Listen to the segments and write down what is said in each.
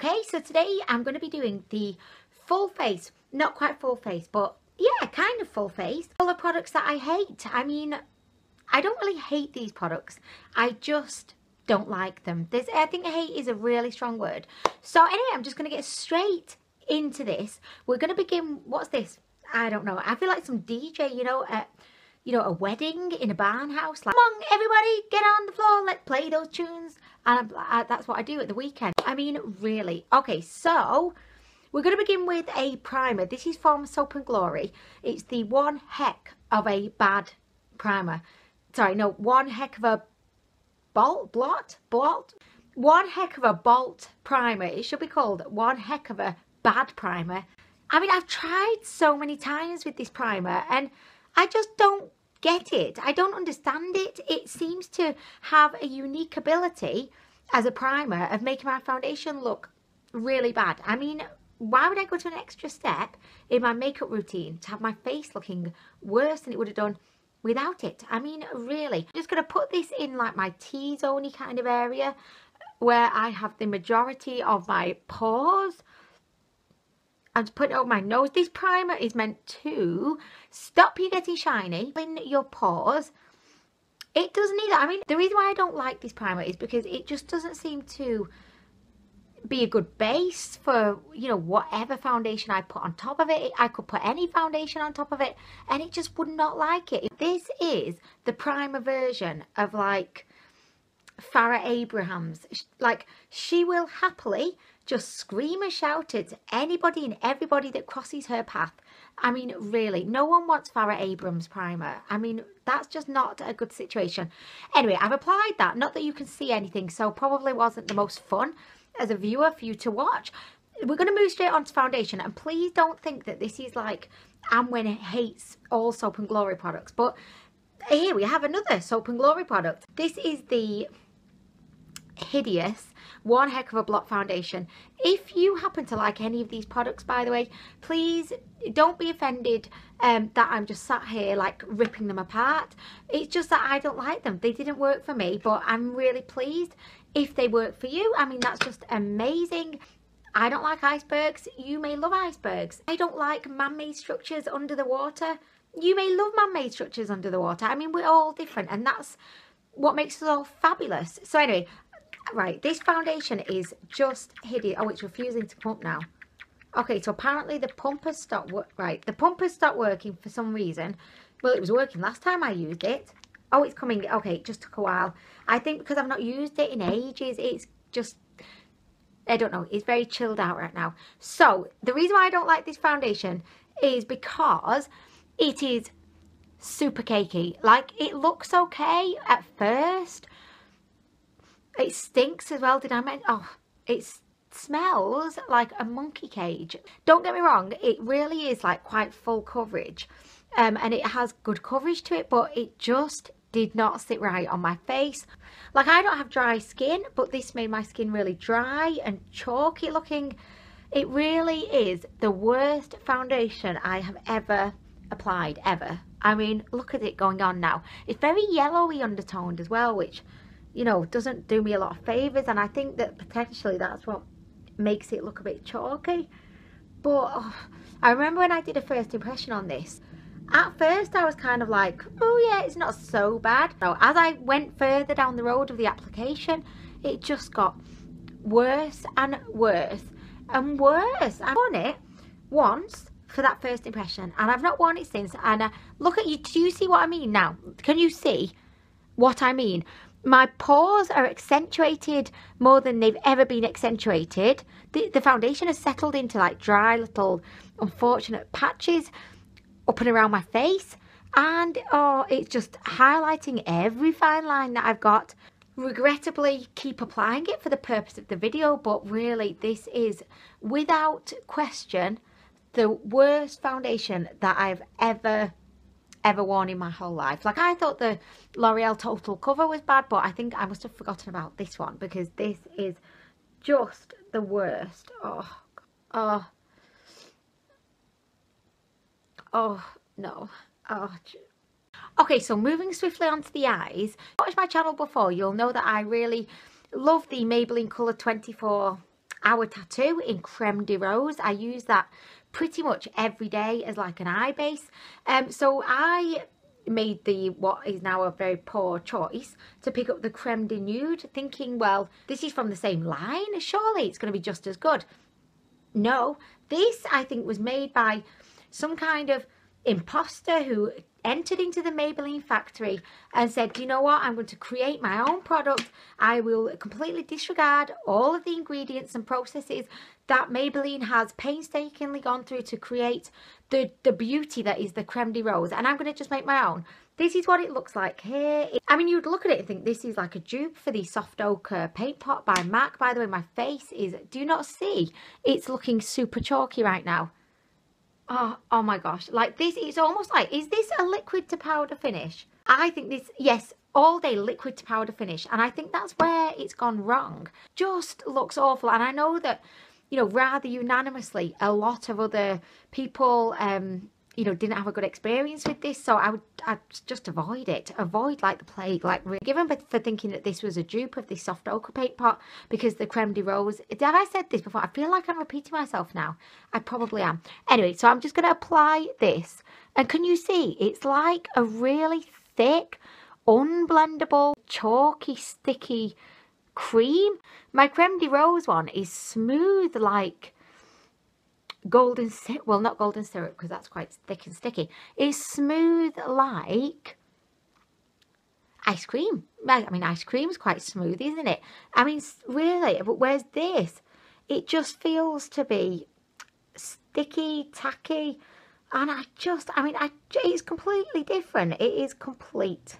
Okay, so today I'm going to be doing the full face, not quite full face, but yeah, kind of full face, full of products that I hate. I mean, I don't really hate these products. I just don't like them. I think hate is a really strong word. So anyway, I'm just going to get straight into this. We're going to begin, what's this? I don't know. I feel like some DJ, at a wedding in a barn house. Like, come on, everybody, get on the floor. Let's play those tunes. And that's what I do at the weekend. I mean, really. Okay, so we're going to begin with a primer. This is from Soap and Glory. It's the One Heck of a Bad Primer. Sorry, no, One Heck of a Blot? One Heck of a Bolt Primer. It should be called One Heck of a Bad Primer. I mean, I've tried so many times with this primer and I just don't get it. I don't understand it. It seems to have a unique ability as a primer of making my foundation look really bad. I mean, why would I go to an extra step in my makeup routine to have my face looking worse than it would have done without it? I mean, really. I'm just going to put this in like my T-zone-y kind of area where I have the majority of my pores. I'm just putting it over my nose. This primer is meant to stop you getting shiny in your pores. It doesn't either. I mean, the reason why I don't like this primer is because it just doesn't seem to be a good base for, whatever foundation I put on top of it. I could put any foundation on top of it and it just would not like it. This is the primer version of like Farrah Abrahams. Like, she will happily just scream and shout at anybody and everybody that crosses her path. I mean, really, no one wants Farrah Abrams primer. I mean, that's just not a good situation. Anyway, I've applied that. Not that you can see anything, so probably wasn't the most fun as a viewer for you to watch. We're going to move straight on to foundation, and please don't think that this is like Anwen hates all Soap and Glory products. But here we have another Soap and Glory product. This is the hideous One Heck of a Blot foundation. If you happen to like any of these products, by the way, please don't be offended that I'm just sat here like ripping them apart. It's just that I don't like them. They didn't work for me, but I'm really pleased if they work for you. I mean, that's just amazing. I don't like icebergs. You may love icebergs. I don't like man-made structures under the water. You may love man-made structures under the water. I mean, we're all different, and that's what makes us all fabulous. So anyway, right, this foundation is just hideous. Oh, it's refusing to pump now. Okay, so apparently the pump has stopped the pump has stopped working for some reason. Well, it was working last time I used it. Oh, it's coming. Okay, it just took a while. I think because I've not used it in ages, it's just, I don't know, it's very chilled out right now. So the reason why I don't like this foundation is because it is super cakey. Like, it looks okay at first. It stinks as well. Did I mention? Oh, it smells like a monkey cage. Don't get me wrong, it really is like quite full coverage, and it has good coverage to it, but it just did not sit right on my face. Like, I don't have dry skin, but this made my skin really dry and chalky looking. It really is the worst foundation I have ever applied, ever. I mean, look at it going on now. It's very yellowy undertoned as well, which, doesn't do me a lot of favours, and I think that potentially that's what makes it look a bit chalky. But I remember when I did a first impression on this, at first I was kind of like, oh yeah, it's not so bad. So as I went further down the road of the application, it just got worse and worse and worse. I worn it once for that first impression, and I've not worn it since. And look at you. Do you see what I mean now? Can you see what I mean? My pores are accentuated more than they've ever been accentuated. The foundation has settled into like dry little unfortunate patches up and around my face. And oh, it's just highlighting every fine line that I've got. Regrettably, keep applying it for the purpose of the video. But really, this is without question the worst foundation that I've ever worn in my whole life. Like, I thought the L'Oreal Total Cover was bad, but I think I must have forgotten about this one because this is just the worst. Oh no. Okay, so moving swiftly onto the eyes. If you watched my channel before, you'll know that I really love the Maybelline Colour 24 Our Tattoo in Creme de Rose. I use that pretty much every day as like an eye base. So I made the what is now a very poor choice to pick up the Creme de Nude, thinking, well, this is from the same line, surely it's going to be just as good. No, this I think was made by some kind of imposter who entered into the Maybelline factory and said, you know what, I'm going to create my own product. I will completely disregard all of the ingredients and processes that Maybelline has painstakingly gone through to create the beauty that is the Creme de Rose, and I'm going to just make my own. This is what it looks like here. I mean, you'd look at it and think this is like a dupe for the Soft Ochre Paint Pot by MAC. By the way, my face is, do you not see? It's looking super chalky right now. Oh my gosh, like this, it's almost like, is this a liquid to powder finish? I think this, yes, all day liquid to powder finish, and I think that's where it's gone wrong. Just looks awful, and I know that, you know, rather unanimously, a lot of other people, you know, didn't have a good experience with this, so I'd just avoid it. Avoid like the plague. Like, given for thinking that this was a dupe of this Soft Ochre Paint Pot, because the Creme de Rose, have I said this before? I feel like I'm repeating myself now. I probably am. Anyway, so I'm just going to apply this, and can you see? It's like a really thick, unblendable, chalky, sticky cream. My Creme de Rose one is smooth like golden syrup. Well, not golden syrup, because that's quite thick and sticky. It's smooth like ice cream. I mean, ice cream is quite smooth, isn't it? I mean, really, but where's this? It just feels to be sticky, tacky, and it's completely different. It is completely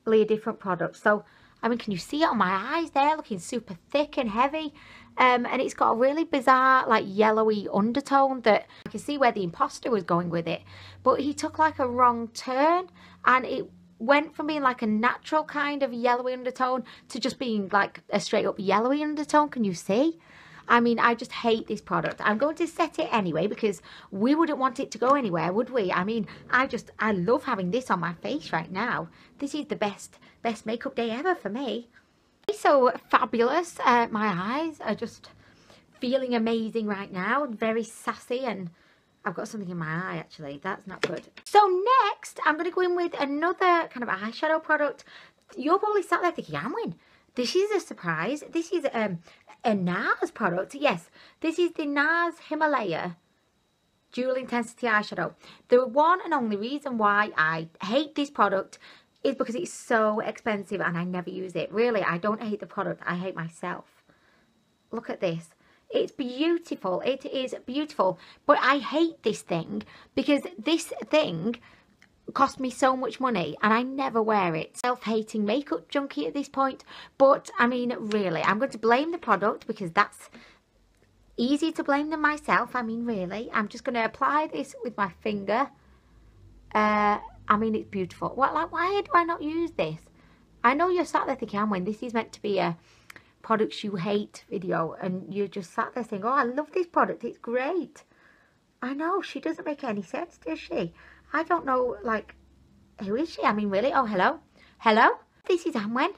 a different product. So, I mean, can you see it on my eyes there, looking super thick and heavy? And it's got a really bizarre, like, yellowy undertone that I can see where the imposter was going with it. But he took, like, a wrong turn, and it went from being, like, a natural kind of yellowy undertone to just being, like, a straight-up yellowy undertone. Can you see? I mean, I just hate this product. I'm going to set it anyway because we wouldn't want it to go anywhere, would we? I mean, I love having this on my face right now. This is the best makeup day ever for me. So fabulous. My eyes are just feeling amazing right now. Very sassy, and I've got something in my eye actually. That's not good. So next, I'm going to go in with another kind of eyeshadow product. You're probably sat there thinking, Anwen, this is a surprise. This is a NARS product. Yes, this is the NARS Himalaya Dual Intensity Eyeshadow. The one and only reason why I hate this product is because it's so expensive and I never use it. Really, I don't hate the product. I hate myself. Look at this. It's beautiful. It is beautiful. But I hate this thing because this thing cost me so much money and I never wear it. Self-hating makeup junkie at this point. But, I mean, really, I'm going to blame the product because that's easier to blame than myself. I mean, really. I'm just going to apply this with my finger. I mean, it's beautiful. What, like, why do I not use this? I know you're sat there thinking, Anwen, this is meant to be a products you hate video, and you just sat there saying, oh, I love this product, it's great. I know, she doesn't make any sense, does she? I don't know, like, who is she? I mean, really? Oh, hello? Hello? This is Anwen.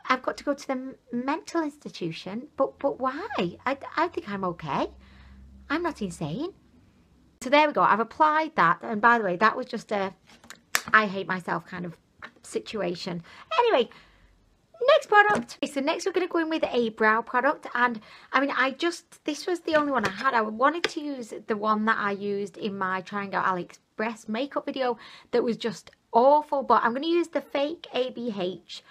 I've got to go to the mental institution, but why? I think I'm okay. I'm not insane. So there we go. I've applied that. And by the way, that was just a I hate myself kind of situation. Anyway, next product. Okay, so next we're going to go in with a brow product. And I mean, this was the only one I had. I wanted to use the one that I used in my Trying Out AliExpress makeup video that was just awful. But I'm going to use the fake ABH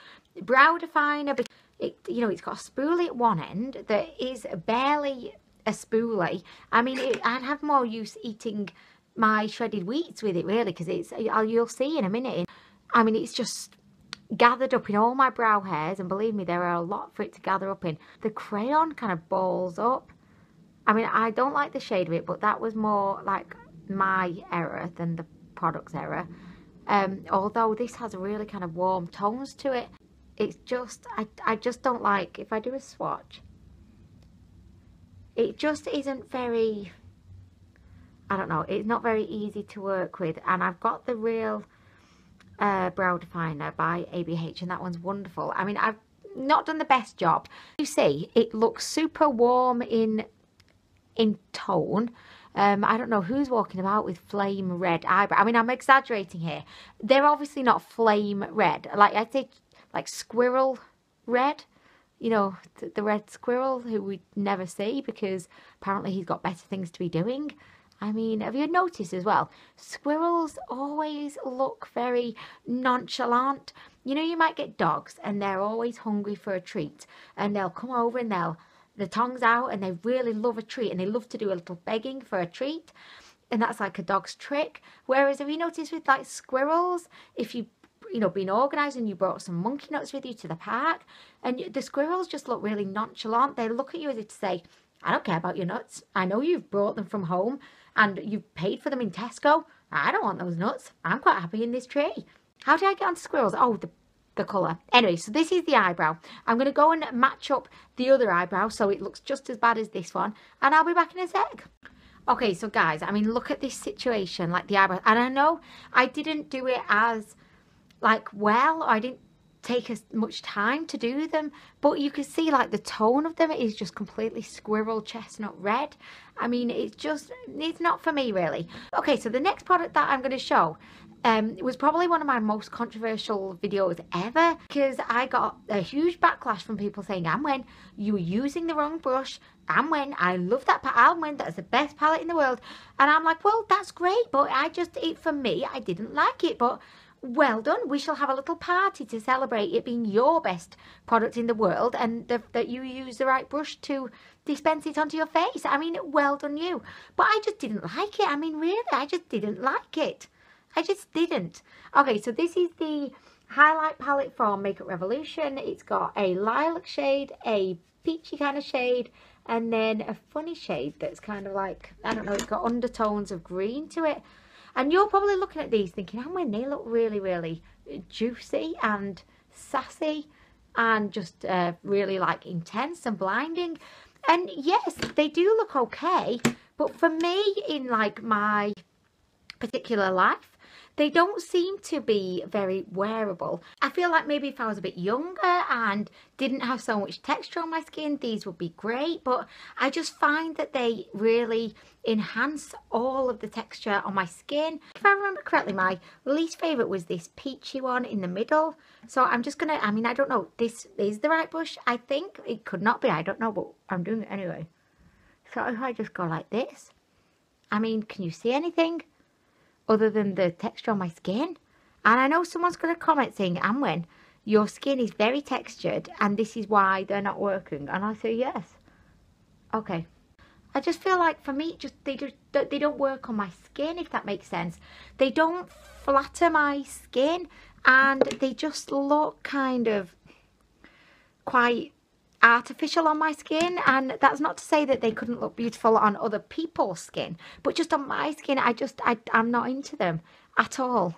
brow definer. You know, it's got a spoolie at one end that is barely a spoolie. I mean, I'd have more use eating my shredded wheats with it, really, because you'll see in a minute. I mean, it's just gathered up in all my brow hairs, and believe me, there are a lot for it to gather up in. The crayon kind of balls up. I mean, I don't like the shade of it, but that was more like my error than the product's error. Although this has really kind of warm tones to it. It's just, I just don't like, if I do a swatch, it just isn't very, I don't know, it's not very easy to work with. And I've got the real brow definer by ABH, and that one's wonderful. I mean, I've not done the best job. You see, it looks super warm in tone. I don't know who's walking about with flame red eyebrow. I mean, I'm exaggerating here. They're obviously not flame red. Like, I'd say like squirrel red. You know, the red squirrel who we never see because apparently he's got better things to be doing. I mean, have you noticed as well? Squirrels always look very nonchalant. You know, you might get dogs and they're always hungry for a treat. And they'll come over and the tongue's out and they really love a treat. And they love to do a little begging for a treat. And that's like a dog's trick. Whereas have you noticed with like squirrels, if you know, been organised and you brought some monkey nuts with you to the park, and the squirrels just look really nonchalant. They look at you as if to say, I don't care about your nuts. I know you've brought them from home and you've paid for them in Tesco. I don't want those nuts. I'm quite happy in this tree. How did I get onto squirrels? Oh, the colour. Anyway, so this is the eyebrow. I'm going to go and match up the other eyebrow so it looks just as bad as this one. And I'll be back in a sec. Okay, so guys, I mean, look at this situation, like the eyebrow. And I know I didn't do it as like well, I didn't take as much time to do them, but you can see like the tone of them is just completely squirrel chestnut red. I mean, it's not for me really. Okay, so the next product that I'm going to show it was probably one of my most controversial videos ever because I got a huge backlash from people saying, Anwen, you were using the wrong brush. Anwen, I love that palette. Anwen, that's the best palette in the world. And I'm like, well, that's great, but for me, I didn't like it, but well done. We shall have a little party to celebrate it being your best product in the world and that you use the right brush to dispense it onto your face. I mean, well done you. But I just didn't like it. I mean, really, I just didn't like it. I just didn't. Okay, so this is the highlight palette from Makeup Revolution. It's got a lilac shade, a peachy kind of shade, and then a funny shade that's kind of like, I don't know, it's got undertones of green to it. And you're probably looking at these thinking, oh, they look really, really juicy and sassy and just really like intense and blinding. And yes, they do look okay. But for me, in like my particular life, they don't seem to be very wearable. I feel like maybe if I was a bit younger and didn't have so much texture on my skin, these would be great. But I just find that they really enhance all of the texture on my skin. If I remember correctly, my least favourite was this peachy one in the middle. So I'm just gonna, I mean, I don't know, this is the right brush. I think it could not be, I don't know, but I'm doing it anyway. So if I just go like this, I mean, can you see anything other than the texture on my skin? And I know someone's going to comment saying, Anwen, your skin is very textured and this is why they're not working. And I say, yes. Okay. I just feel like for me, they don't work on my skin, if that makes sense. They don't flatter my skin and they just look kind of quite artificial on my skin. And that's not to say that they couldn't look beautiful on other people's skin, but just on my skin, I'm not into them at all.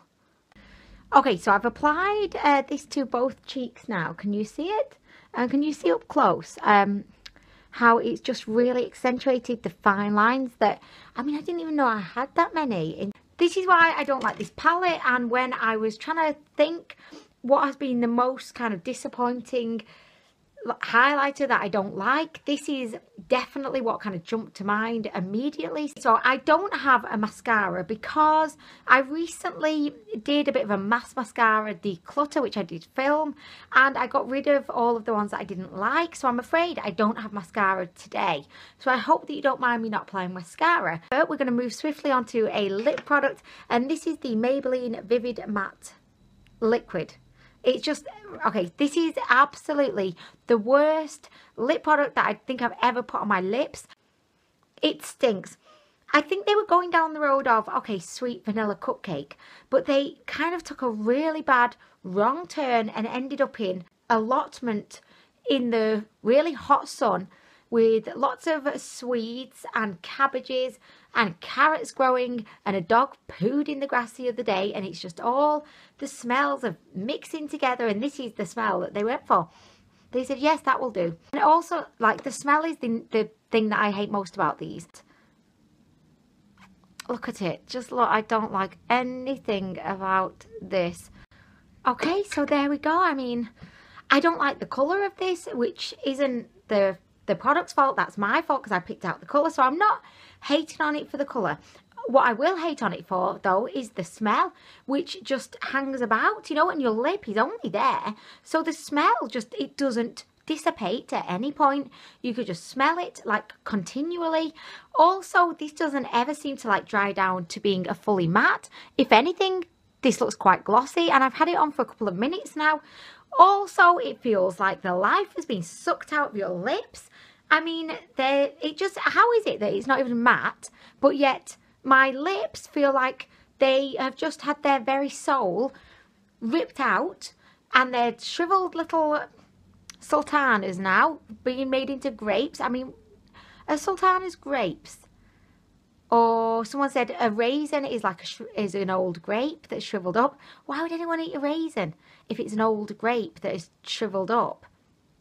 Okay, so I've applied this to both cheeks now. Can you see it? And can you see up close how it's just really accentuated the fine lines that, I mean, I didn't even know I had that many. And this is why I don't like this palette. And when I was trying to think what has been the most kind of disappointing highlighter that I don't like, this is definitely what kind of jumped to mind immediately. So I don't have a mascara because I recently did a bit of a mass mascara declutter, which I did film, and I got rid of all of the ones that I didn't like. So I'm afraid I don't have mascara today. So I hope that you don't mind me not applying mascara. But we're going to move swiftly onto a lip product, and this is the Maybelline Vivid Matte Liquid. It's just, okay, this is absolutely the worst lip product that I think I've ever put on my lips. It stinks. I think they were going down the road of, okay, sweet vanilla cupcake, but they kind of took a really bad wrong turn and ended up in allotment in the really hot sun with lots of swedes and cabbages and carrots growing, and a dog pooed in the grass the other day, and it's just all the smells of mixing together, and this is the smell that they went for. They said, yes, that will do. And also, like, the smell is the thing that I hate most about these. Look at it. Just look, I don't like anything about this. Okay, so there we go. I mean, I don't like the colour of this, which isn't the product's fault. That's my fault because I picked out the colour. So I'm not hating on it for the colour. What I will hate on it for, though, is the smell, which just hangs about, you know, and your lip is only there. So the smell just, it doesn't dissipate at any point. You could just smell it like continually. Also, this doesn't ever seem to like dry down to being a fully matte. If anything, this looks quite glossy, and I've had it on for a couple of minutes now. Also, it feels like the life has been sucked out of your lips. I mean, it just, how is it that it's not even matte, but yet my lips feel like they have just had their very soul ripped out, and they're shriveled little sultanas now being made into grapes. I mean, are sultanas grapes? Or someone said a raisin is like is an old grape that's shriveled up. Why would anyone eat a raisin if it's an old grape that is shriveled up?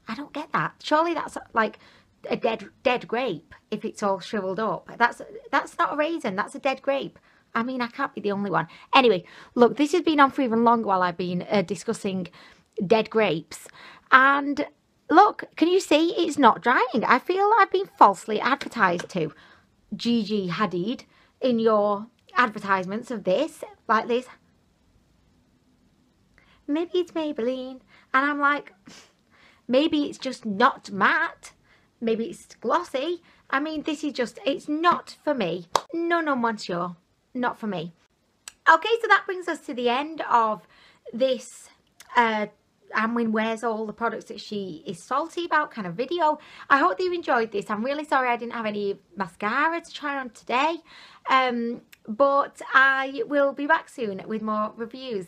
I don't get that. Surely that's like a dead grape if it's all shriveled up. That's not a raisin, that's a dead grape. I mean, I can't be the only one. Anyway, look, this has been on for even longer while I've been discussing dead grapes. And look, can you see it's not drying? I feel I've been falsely advertised to. Gigi Hadid in your advertisements of this, like this. Maybe it's Maybelline. And I'm like, maybe it's just not matte. Maybe it's glossy. I mean, this is just, it's not for me. No, monsieur. Not for me. Okay, so that brings us to the end of this Anwen wears all the products that she is salty about kind of video. I hope that you enjoyed this. I'm really sorry I didn't have any mascara to try on today. But I will be back soon with more reviews.